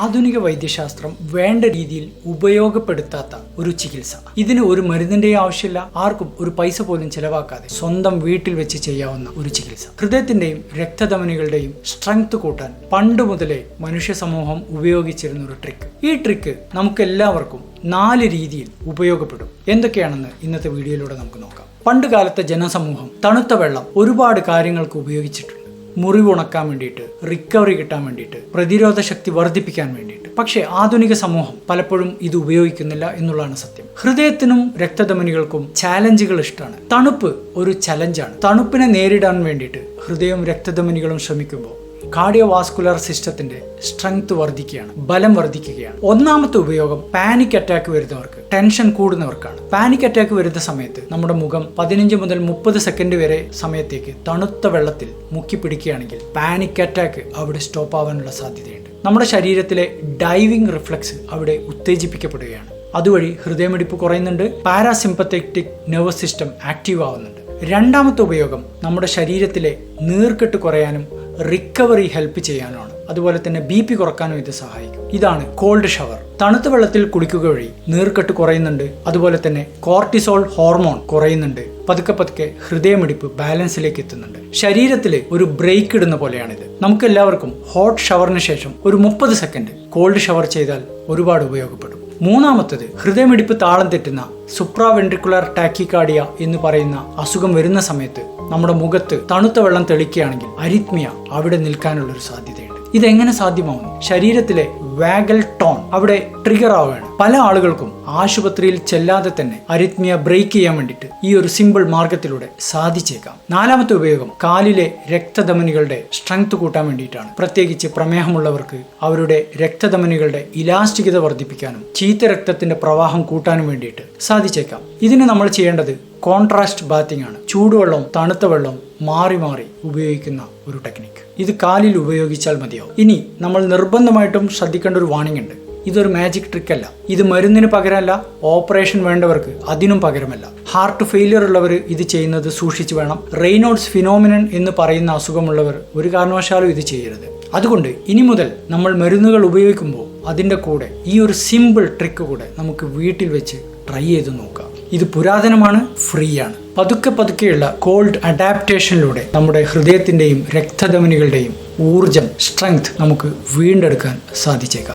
ആധുനിക വൈദ്യശാസ്ത്രം വേണ്ട രീതിയിൽ ഉപയോഗപ്പെടുത്താത്ത ഒരു ചികിത്സ. ഇതിന് ഒരു മരുന്നിന്റെയും ആവശ്യമില്ല, ആർക്കും ഒരു പൈസ പോലും ചെലവാക്കാതെ സ്വന്തം വീട്ടിൽ വെച്ച് ചെയ്യാവുന്ന ഒരു ചികിത്സ. ഹൃദയത്തിന്റെയും രക്തധമനികളുടെയും സ്ട്രെങ്ത് കൂട്ടാൻ പണ്ട് മുതലേ മനുഷ്യ സമൂഹം ഉപയോഗിച്ചിരുന്ന ഒരു ട്രിക്ക്. ഈ ട്രിക്ക് നമുക്ക് എല്ലാവർക്കും 4 രീതിയിൽ ഉപയോഗപ്പെടും. എന്തൊക്കെയാണെന്ന് ഇന്നത്തെ വീഡിയോയിലൂടെ നമുക്ക് നോക്കാം. പണ്ട് കാലത്തെ ജനസമൂഹം തണുത്ത വെള്ളം ഒരുപാട് കാര്യങ്ങൾക്ക് ഉപയോഗിച്ചിട്ടുണ്ട്. മുറിവുണക്കാൻ വേണ്ടിയിട്ട്, റിക്കവറി കിട്ടാൻ വേണ്ടിയിട്ട്, പ്രതിരോധ ശക്തി വർദ്ധിപ്പിക്കാൻ വേണ്ടിയിട്ട്. പക്ഷേ ആധുനിക സമൂഹം പലപ്പോഴും ഇത് ഉപയോഗിക്കുന്നില്ല എന്നുള്ളതാണ് സത്യം. ഹൃദയത്തിനും രക്തധമനികൾക്കും ചാലഞ്ചുകൾ ഇഷ്ടമാണ്. തണുപ്പ് ഒരു ചലഞ്ചാണ്. തണുപ്പിനെ നേരിടാൻ വേണ്ടിയിട്ട് ഹൃദയവും രക്തധമനികളും ശ്രമിക്കുമ്പോൾ കാർഡിയോവാസ്കുലർ സിസ്റ്റത്തിന്റെ സ്ട്രെങ്ത് വർദ്ധിക്കുകയാണ്, ബലം വർദ്ധിക്കുകയാണ്. ഒന്നാമത്തെ ഉപയോഗം പാനിക് അറ്റാക്ക് വരുന്നവർക്ക്, ടെൻഷൻ കൂടുന്നവർക്കാണ്. പാനിക് അറ്റാക്ക് വരുന്ന സമയത്ത് നമ്മുടെ മുഖം 15 മുതൽ 30 സെക്കൻഡ് വരെ സമയത്തേക്ക് തണുത്ത വെള്ളത്തിൽ മുക്കി പിടിക്കുകയാണെങ്കിൽ പാനിക് അറ്റാക്ക് അവിടെ സ്റ്റോപ്പ് ആവാനുള്ള സാധ്യതയുണ്ട്. നമ്മുടെ ശരീരത്തിലെ ഡൈവിംഗ് റിഫ്ലക്സ് അവിടെ ഉത്തേജിപ്പിക്കപ്പെടുകയാണ്. അതുവഴി ഹൃദയമിടിപ്പ് കുറയുന്നുണ്ട്, പാരാസിമ്പത്തറ്റിക് നെർവസ് സിസ്റ്റം ആക്റ്റീവ് ആവുന്നുണ്ട്. രണ്ടാമത്തെ ഉപയോഗം നമ്മുടെ ശരീരത്തിലെ നീർക്കെട്ട് കുറയാനും റിക്കവറി ഹെൽപ്പ് ചെയ്യാനുമാണ്. അതുപോലെ തന്നെ BP കുറക്കാനും ഇത് സഹായിക്കും. ഇതാണ് കോൾഡ് ഷവർ. തണുത്ത വെള്ളത്തിൽ കുളിക്കുക വഴി നീർക്കെട്ട് കുറയുന്നുണ്ട്, അതുപോലെ തന്നെ കോർട്ടിസോൾ ഹോർമോൺ കുറയുന്നുണ്ട്. പതുക്കെ പതുക്കെ ഹൃദയമിടിപ്പ് ബാലൻസിലേക്ക് എത്തുന്നുണ്ട്. ശരീരത്തിൽ ഒരു ബ്രേക്ക് ഇടുന്ന പോലെയാണിത്. നമുക്ക് എല്ലാവർക്കും ഹോട്ട് ഷവറിന് ശേഷം ഒരു 30 സെക്കൻഡ് കോൾഡ് ഷവർ ചെയ്താൽ ഒരുപാട് ഉപയോഗപ്പെടും. മൂന്നാമത്തത്, ഹൃദയമിടിപ്പ് താളം തെറ്റുന്ന സുപ്രാവെൻട്രിക്കുലർ ടാക്കിക്കാർഡിയ എന്ന് പറയുന്ന അസുഖം വരുന്ന സമയത്ത് നമ്മുടെ മുഖത്ത് തണുത്ത വെള്ളം തെളിക്കുകയാണെങ്കിൽ അരിത്മിയ അവിടെ നിൽക്കാനുള്ള ഒരു സാധ്യതയുണ്ട്. ഇതെങ്ങനെ സാധ്യമാവുന്നു? ശരീരത്തിലെ വാഗൽ ടോൺ അവിടെ ട്രിഗർ ആവുകയാണ്. പല ആളുകൾക്കും ആശുപത്രിയിൽ ചെല്ലാതെ തന്നെ അരിത്മിയ ബ്രേക്ക് ചെയ്യാൻ വേണ്ടിയിട്ട് ഈ ഒരു സിമ്പിൾ മാർഗത്തിലൂടെ സാധിച്ചേക്കാം. നാലാമത്തെ ഉപയോഗം കാലിലെ രക്തധമനികളുടെ സ്ട്രെങ്ത് കൂട്ടാൻ വേണ്ടിയിട്ടാണ്. പ്രത്യേകിച്ച് പ്രമേഹമുള്ളവർക്ക് അവരുടെ രക്തധമനികളുടെ ഇലാസ്റ്റികത വർദ്ധിപ്പിക്കാനും ചീത്ത രക്തത്തിന്റെ പ്രവാഹം കൂട്ടാനും വേണ്ടിയിട്ട് സാധിച്ചേക്കാം. ഇതിന് നമ്മൾ ചെയ്യേണ്ടത് കോൺട്രാസ്റ്റ് ബാത്തിങ് ആണ്. ചൂടുവെള്ളവും തണുത്ത വെള്ളവും മാറി മാറി ഉപയോഗിക്കുന്ന ഒരു ടെക്നിക്ക്. ഇത് കാലിൽ ഉപയോഗിച്ചാൽ മതിയാവും. ഇനി നമ്മൾ നിർബന്ധമായിട്ടും ശ്രദ്ധിക്കേണ്ട ഒരു വാണിംഗ് ഉണ്ട്. ഇതൊരു മാജിക് ട്രിക്ക് അല്ല. ഇത് മരുന്നിന് പകരമല്ല, ഓപ്പറേഷൻ വേണ്ടവർക്ക് അതിനും പകരമല്ല. ഹാർട്ട് ഫെയിലിയർ ഉള്ളവർ ഇത് ചെയ്യുന്നത് സൂക്ഷിച്ചു വേണം. റെയ്നോൾഡ്സ് ഫിനോമിനൻ എന്ന് പറയുന്ന അസുഖമുള്ളവർ ഒരു കാരണവശാലും ഇത് ചെയ്യരുത്. അതുകൊണ്ട് ഇനി മുതൽ നമ്മൾ മരുന്നുകൾ ഉപയോഗിക്കുമ്പോൾ അതിൻ്റെ കൂടെ ഈ ഒരു സിമ്പിൾ ട്രിക്ക് കൂടെ നമുക്ക് വീട്ടിൽ വെച്ച് ട്രൈ ചെയ്ത് നോക്കാം. ഇത് പുരാതനമാണ്, ഫ്രീ ആണ്. പതുക്കെ പതുക്കെയുള്ള കോൾഡ് അഡാപ്റ്റേഷനിലൂടെ നമ്മുടെ ഹൃദയത്തിൻ്റെയും രക്തധമനികളുടെയും ഊർജം, സ്ട്രെങ്ത് നമുക്ക് വീണ്ടെടുക്കാൻ സാധിച്ചേക്കാം.